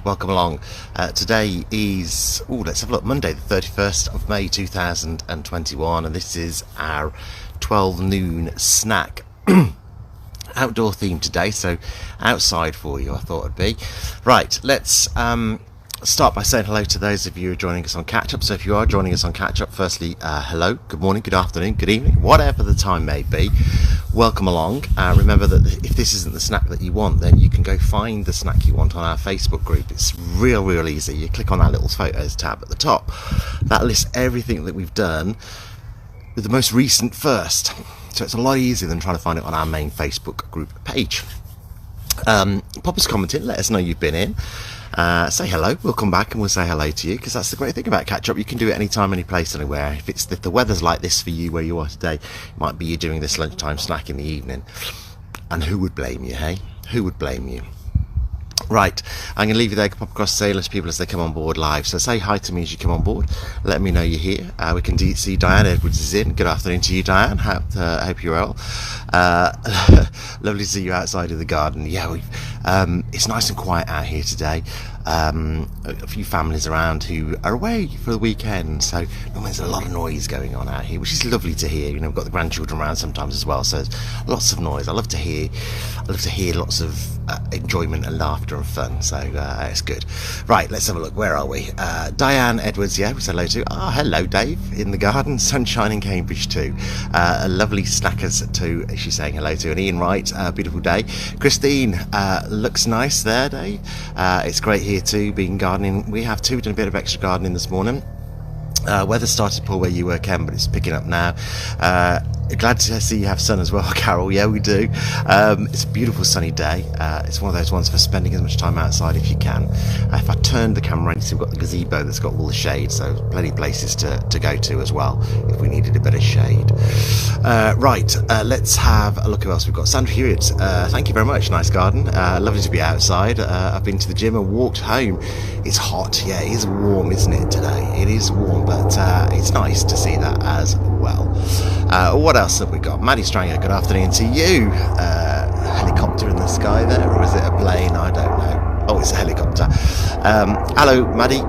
welcome along. Today is, let's have a look, Monday the 31st of May 2021, and this is our 12 noon snack. Outdoor theme today, so outside for you I thought it'd be. Right, let's start by saying hello to those of you who are joining us on catch up. So if you are joining us on catch up, firstly, hello, good morning, good afternoon, good evening, whatever the time may be, welcome along. Remember that if this isn't the snack that you want, then you can go find the snack you want on our Facebook group. It's real easy. You click on that little photos tab at the top. That lists everything that we've done with the most recent first, so it's a lot easier than trying to find it on our main Facebook group page. Pop us a comment in, let us know you've been in, say hello, we'll come back and we'll say hello to you, because that's the great thing about catch up. You can do it anytime, any place, anywhere. If the weather's like this for you where you are today, it might be you're doing this lunchtime snack in the evening, and who would blame you, hey? Who would blame you? Right, I'm going to leave you there, pop across to say hello to people as they come on board live. So say hi to me as you come on board. Let me know you're here. We can see Diane Edwards is in. Good afternoon to you, Diane. Hope you're well. Lovely to see you outside of the garden. Yeah, it's nice and quiet out here today. A few families around who are away for the weekend, so there's a lot of noise going on out here, which is lovely to hear. You know, we've got the grandchildren around sometimes as well, so there's lots of noise. I love to hear lots of enjoyment and laughter and fun, so it's good. Right, let's have a look. Where are we? Diane Edwards, yeah, we said hello to. Hello Dave in the garden. Sunshine in Cambridge too. Lovely snackers too, she's saying hello to. And Ian Wright, beautiful day. Christine, looks nice there, Dave. It's great here too, being gardening. We have too done a bit of extra gardening this morning. Weather started poor where you were, Ken, but it's picking up now. Glad to see you have sun as well, Carol. Yeah, we do. It's a beautiful sunny day. It's one of those ones for spending as much time outside if you can. If I turned the camera in, we've got the gazebo that's got all the shade, so plenty of places to go to as well if we needed a bit of shade. Right, let's have a look at what else we've got. Sandra Hewitt, thank you very much. Nice garden. Lovely to be outside. I've been to the gym and walked home. It's hot. Yeah, it is warm, isn't it, today? It is warm, but it's nice to see that as well. What else have we got? Maddie Stranger, good afternoon to you. Helicopter in the sky there, or is it a plane? I don't know. Oh, it's a helicopter. Hello, Maddie.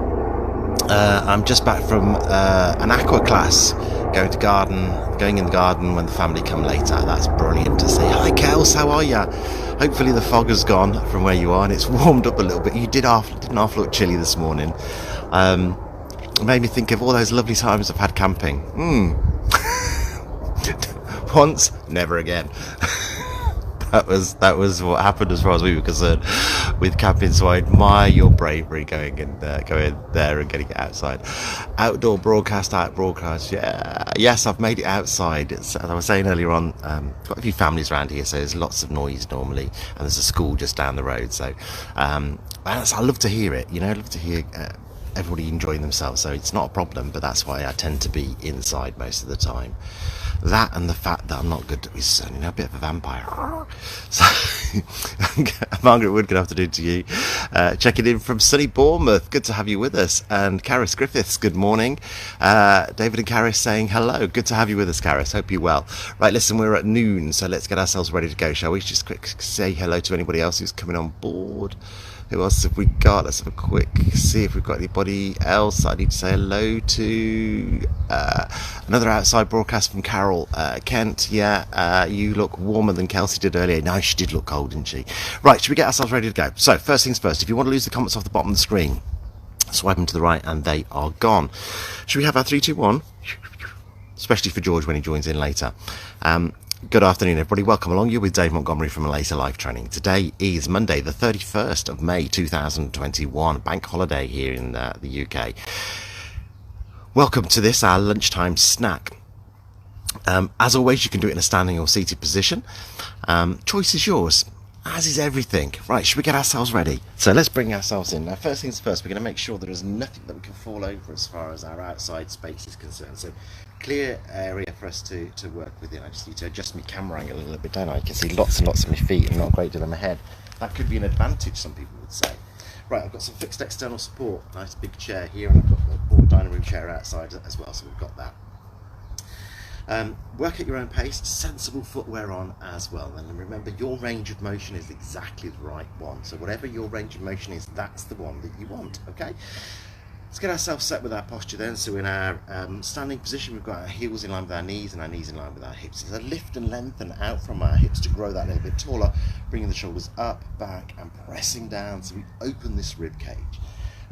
I'm just back from an aqua class, going in the garden when the family come later. That's brilliant to see. Hi, Kels, how are you? Hopefully the fog has gone from where you are and it's warmed up a little bit. You didn't half look chilly this morning. It made me think of all those lovely times I've had camping. Once, never again. That was what happened as far as we were concerned with camping. So I admire your bravery going there and getting it outside. Outdoor broadcast, yeah, yes, I've made it outside. As I was saying earlier on, got a few families around here, so there's lots of noise normally, and there's a school just down the road. So I love to hear it. You know, I love to hear everybody enjoying themselves. So it's not a problem, but that's why I tend to be inside most of the time. That and the fact that I'm not good is, a bit of a vampire. So, Margaret Wood, good afternoon to you. Checking in from sunny Bournemouth. Good to have you with us. And Caris Griffiths, good morning. David and Caris saying hello. Good to have you with us, Caris. Hope you're well. Right, listen, we're at noon, so let's get ourselves ready to go, shall we? Just quick say hello to anybody else who's coming on board. Who else have we got? Let's have a quick see if we've got anybody else I need to say hello to. Another outside broadcast from Carol Kent. Yeah, you look warmer than Kelsey did earlier. No, she did look cold, didn't she? Right, should we get ourselves ready to go? So, first things first, if you want to lose the comments off the bottom of the screen, swipe them to the right and they are gone. Should we have our 3, 2, 1? Especially for George when he joins in later. Good afternoon, everybody. Welcome along. You're with Dave Montgomery from Laser Life Training. Today is Monday, the 31st of May, 2021, bank holiday here in the UK. Welcome to this, our lunchtime snack. As always, you can do it in a standing or seated position. Choice is yours, as is everything. Right, should we get ourselves ready? So let's bring ourselves in. Now, first things first, we're going to make sure there is nothing that we can fall over as far as our outside space is concerned. So clear area for us to work within. I just need to adjust my camera angle a little bit, don't I? You can see lots and lots of my feet and not a great deal of my head. That could be an advantage, some people would say. Right, I've got some fixed external support. Nice big chair here, and I've got a board dining room chair outside as well, so we've got that. Work at your own pace, sensible footwear on as well. And remember, your range of motion is exactly the right one. So whatever your range of motion is, that's the one that you want, okay? Let's get ourselves set with our posture then. So in our standing position, we've got our heels in line with our knees and our knees in line with our hips. There's a lift and lengthen out from our hips to grow that a little bit taller, bringing the shoulders up, back, and pressing down so we open this rib cage.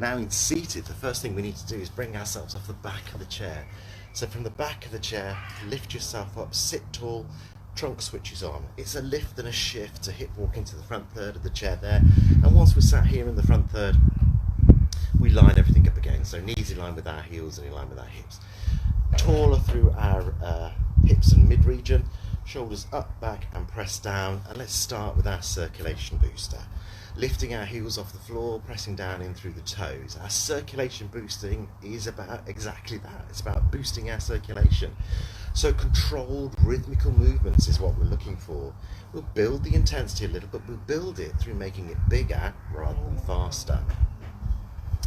Now in seated, the first thing we need to do is bring ourselves off the back of the chair. So from the back of the chair, lift yourself up, sit tall, trunk switches on. It's a lift and a shift to hip walk into the front third of the chair there. And once we're sat here in the front third, we line everything up again. So knees in line with our heels and in line with our hips. Taller through our hips and mid region, shoulders up, back and press down. And let's start with our circulation booster. Lifting our heels off the floor, pressing down in through the toes. Our circulation boosting is about exactly that. It's about boosting our circulation. So controlled rhythmical movements is what we're looking for. We'll build the intensity a little, but we'll build it through making it bigger rather than faster.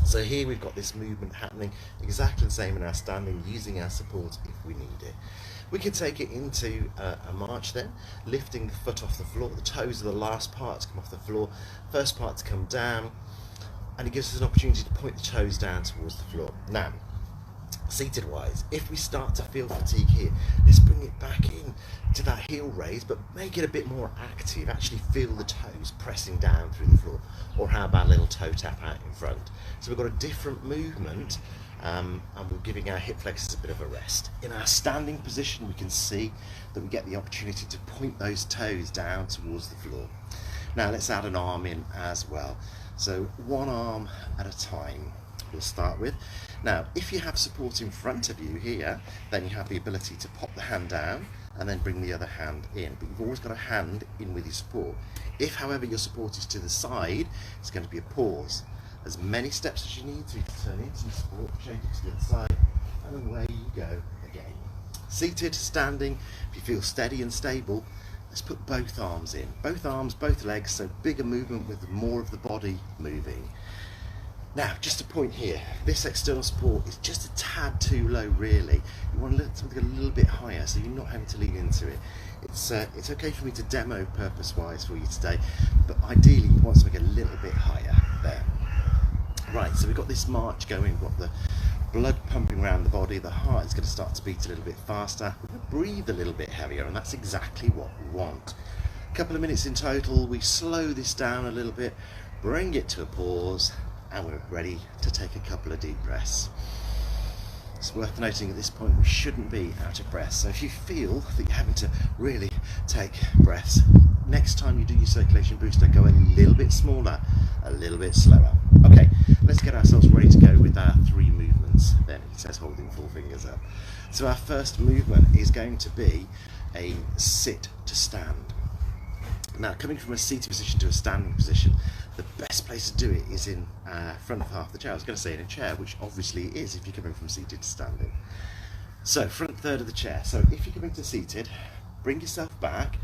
So here we've got this movement happening exactly the same in our standing, using our support if we need it. We can take it into a march then, lifting the foot off the floor. The toes are the last part to come off the floor, first part to come down, and it gives us an opportunity to point the toes down towards the floor. Now, seated wise, if we start to feel fatigue here, let's bring it back in to that heel raise, but make it a bit more active. Actually feel the toes pressing down through the floor, or how about a little toe tap out in front. So we've got a different movement, and we're giving our hip flexors a bit of a rest. In our standing position, we can see that we get the opportunity to point those toes down towards the floor. Now let's add an arm in as well. So one arm at a time we'll start with. Now if you have support in front of you here, then you have the ability to pop the hand down and then bring the other hand in, but you've always got a hand in with your support. If however your support is to the side, it's going to be a pause. As many steps as you need to turn into your support, change it to the other side, and away you go again. Seated, standing, if you feel steady and stable, let's put both arms in. Both arms, both legs, so bigger movement with more of the body moving. Now, just a point here, this external support is just a tad too low really. You want something a little bit higher so you're not having to lean into it. It's okay for me to demo purpose-wise for you today, but ideally you want something a little bit higher there. Right, so we've got this march going, we've got the blood pumping around the body, the heart is going to start to beat a little bit faster, we're going to breathe a little bit heavier, and that's exactly what we want. A couple of minutes in total, we slow this down a little bit, bring it to a pause, and we're ready to take a couple of deep breaths. It's worth noting at this point we shouldn't be out of breath, so if you feel that you're having to really take breaths, next time you do your circulation booster, go a little bit smaller, a little bit slower. Okay, let's get ourselves ready to go with our 3 movements then. It says holding 4 fingers up. So our first movement is going to be a sit to stand. Now, coming from a seated position to a standing position, the best place to do it is in front of half of the chair. I was going to say in a chair, which obviously it is if you're coming from seated to standing. So, front third of the chair. So, if you're coming to seated, bring yourself back,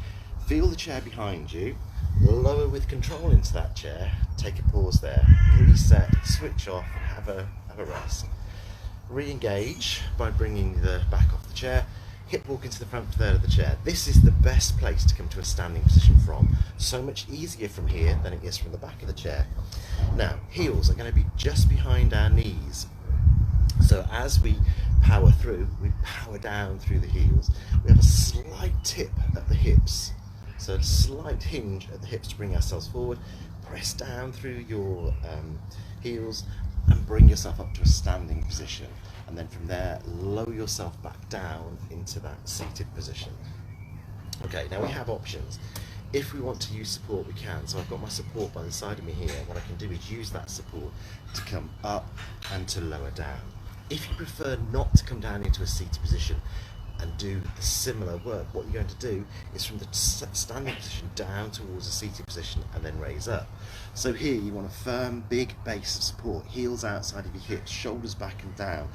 feel the chair behind you, lower with control into that chair, take a pause there, reset, switch off, have a rest. Re-engage by bringing the back off the chair, hip walk into the front third of the chair. This is the best place to come to a standing position from. So much easier from here than it is from the back of the chair. Now, heels are going to be just behind our knees. So as we power through, we power down through the heels. We have a slight tip at the hips. So a slight hinge at the hips to bring ourselves forward. Press down through your heels and bring yourself up to a standing position. And then from there, lower yourself back down into that seated position. Okay, now we have options. If we want to use support, we can. So I've got my support by the side of me here. What I can do is use that support to come up and to lower down. If you prefer not to come down into a seated position and do the similar work, what you're going to do is from the standing position down towards a seated position and then raise up. So here you want a firm, big base of support, heels outside of your hips, shoulders back and down.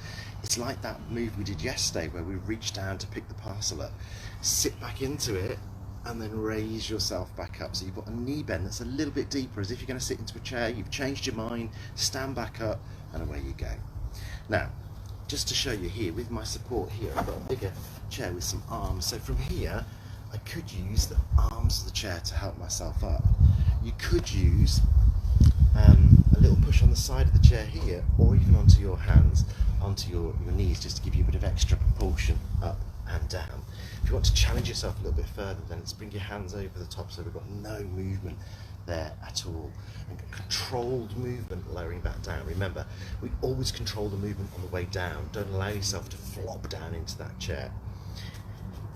It's like that move we did yesterday where we reached down to pick the parcel up. Sit back into it and then raise yourself back up. So you've got a knee bend that's a little bit deeper, as if you're going to sit into a chair. You've changed your mind, stand back up, and away you go. Now, just to show you here, with my support here, I've got a bigger chair with some arms. So from here, I could use the arms of the chair to help myself up. You could use a little push on the side of the chair here, or even onto your hands, onto your knees, just to give you a bit of extra propulsion up and down. If you want to challenge yourself a little bit further, then let's bring your hands over the top so we've got no movement there at all, and controlled movement lowering back down. Remember, we always control the movement on the way down. Don't allow yourself to flop down into that chair.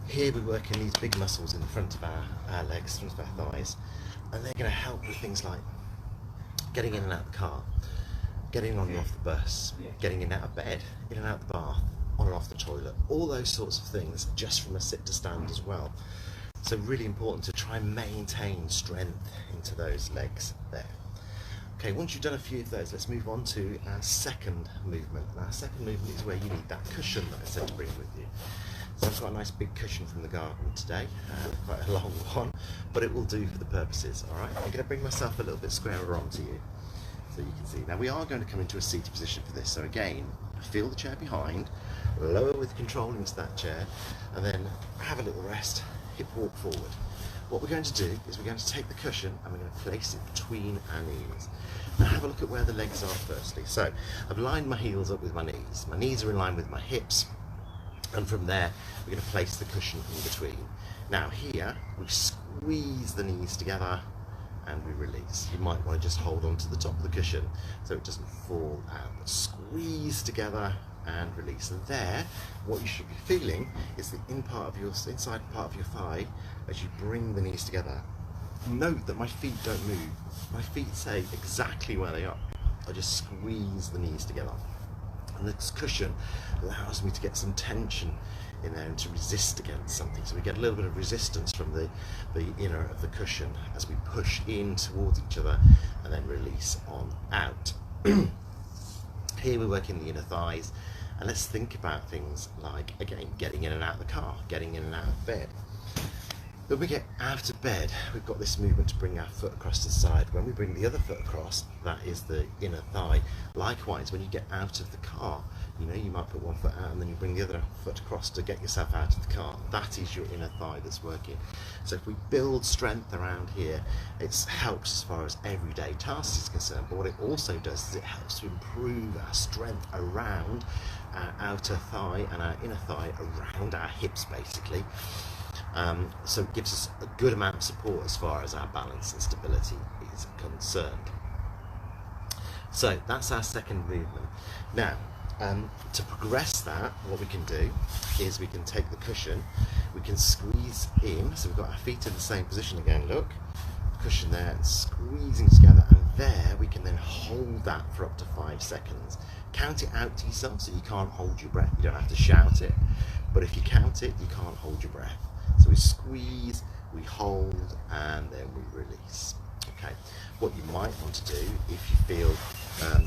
Here we're working these big muscles in the front of our legs, front of our thighs, and they're going to help with things like getting in and out of the car, getting on and off the bus, getting in and out of bed, in and out of the bath, on and off the toilet, all those sorts of things just from a sit to stand as well. So really important to try and maintain strength into those legs there. Okay, once you've done a few of those, let's move on to our second movement. And our second movement is where you need that cushion that I said to bring with you. So I've got a nice big cushion from the garden today, quite a long one, but it will do for the purposes, all right? I'm going to bring myself a little bit squarer onto you so you can see. Now we are going to come into a seated position for this, so again, feel the chair behind, lower with control into that chair, and then have a little rest, hip walk forward. What we're going to do is we're going to take the cushion and we're going to place it between our knees. Now have a look at where the legs are firstly. So I've lined my heels up with my knees. My knees are in line with my hips, and from there we're going to place the cushion in between. Now here we squeeze the knees together and we release. You might want to just hold on to the top of the cushion so it doesn't fall out. But squeeze together and release. And there, what you should be feeling is the inside part of your thigh as you bring the knees together. Note that my feet don't move. My feet stay exactly where they are. I just squeeze the knees together. And this cushion allows me to get some tension in there and to resist against something. So we get a little bit of resistance from the inner of the cushion as we push in towards each other and then release on out. Here we're working the inner thighs, and let's think about things like, again, getting in and out of the car, getting in and out of bed. When we get out of bed, we've got this movement to bring our foot across to the side. When we bring the other foot across, that is the inner thigh. Likewise, when you get out of the car, you know, you might put one foot out and then you bring the other foot across to get yourself out of the car. That is your inner thigh that's working. So if we build strength around here, it helps as far as everyday tasks is concerned. But what it also does is it helps to improve our strength around our outer thigh and our inner thigh, around our hips basically. So it gives us a good amount of support as far as our balance and stability is concerned. So that's our second movement. Now, to progress that, what we can do is we can take the cushion, we can squeeze in, so we've got our feet in the same position again, look, cushion there, and squeezing together, and there we can then hold that for up to 5 seconds. Count it out to yourself so you can't hold your breath. You don't have to shout it, but if you count it, you can't hold your breath. So we squeeze, we hold, and then we release. Okay. What you might want to do, if you feel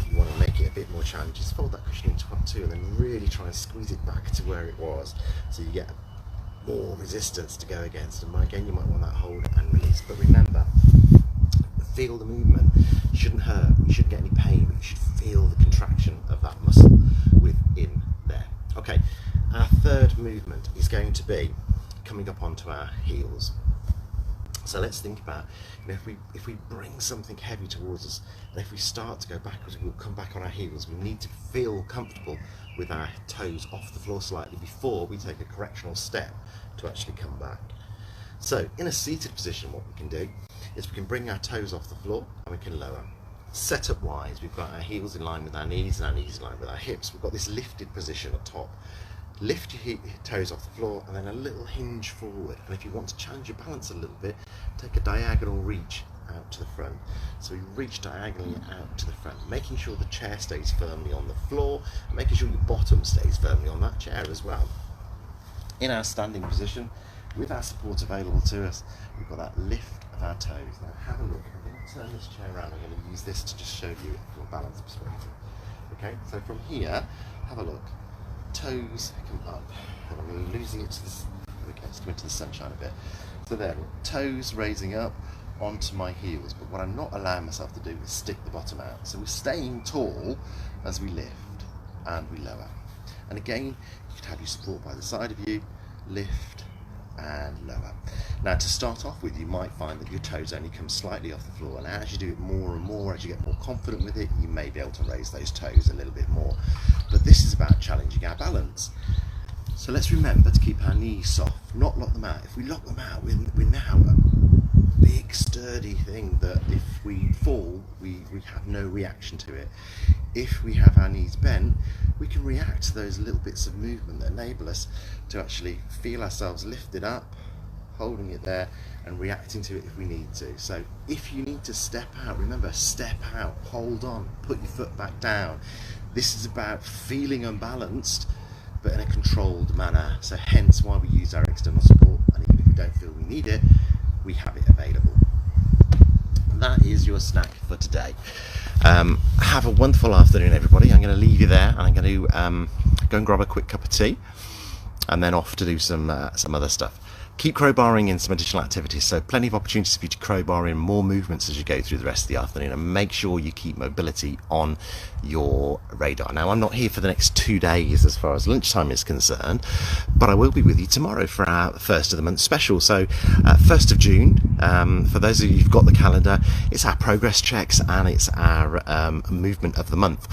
you want to make it a bit more challenging, is fold that cushion into two and then really try and squeeze it back to where it was, so you get more resistance to go against. And again, you might want that hold and release. But remember, feel the movement. You shouldn't hurt, you shouldn't get any pain, but you should feel the contraction of that muscle within there. Okay, our third movement is going to be coming up onto our heels. So let's think about, you know, if we bring something heavy towards us, and if we start to go backwards, we'll come back on our heels. We need to feel comfortable with our toes off the floor slightly before we take a correctional step to actually come back. So in a seated position, what we can do is we can bring our toes off the floor and we can lower. Setup wise, we've got our heels in line with our knees and our knees in line with our hips. We've got this lifted position at top. Lift your toes off the floor and then a little hinge forward. And if you want to challenge your balance a little bit, take a diagonal reach out to the front. So we reach diagonally out to the front, making sure the chair stays firmly on the floor, and making sure your bottom stays firmly on that chair as well. In our standing position, with our support available to us, we've got that lift of our toes. Now have a look. I'm going to turn this chair around. I'm going to use this to just show you from a balance perspective. Okay, so from here, have a look. Toes come up, and I'm losing it to this. Okay, let's come into the sunshine a bit. So there, toes raising up onto my heels, but what I'm not allowing myself to do is stick the bottom out. So we're staying tall as we lift and we lower. And again, you could have your support by the side of you, lift and lower. Now to start off with, you might find that your toes only come slightly off the floor, and as you do it more and more, as you get more confident with it, you may be able to raise those toes a little bit more. But this is about challenging our balance. So let's remember to keep our knees soft, not lock them out. If we lock them out, we're now a big sturdy thing that if we fall, we have no reaction to it. If we have our knees bent, we can react to those little bits of movement that enable us to actually feel ourselves lifted up, holding it there and reacting to it if we need to. So if you need to step out, remember, step out, hold on, put your foot back down. This is about feeling unbalanced but in a controlled manner, so hence why we use our external support, and even if we don't feel we need it, we have it available. And that is your snack for today. Have a wonderful afternoon, everybody. I'm going to leave you there, and I'm going to go and grab a quick cup of tea and then off to do some other stuff. Keep crowbarring in some additional activities, so plenty of opportunities for you to crowbar in more movements as you go through the rest of the afternoon, and make sure you keep mobility on your radar. Now, I'm not here for the next 2 days as far as lunchtime is concerned, but I will be with you tomorrow for our first of the month special. So 1st of June, for those of you who've got the calendar, it's our progress checks and it's our movement of the month.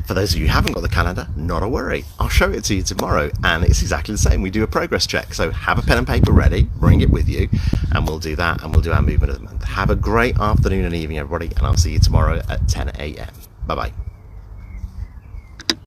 For those of you who haven't got the calendar, not a worry, I'll show it to you tomorrow, and it's exactly the same. We do a progress check, so have a pen and paper ready, bring it with you, and we'll do that, and we'll do our movement of the month. Have a great afternoon and evening, everybody, and I'll see you tomorrow at 10 a.m. Bye bye.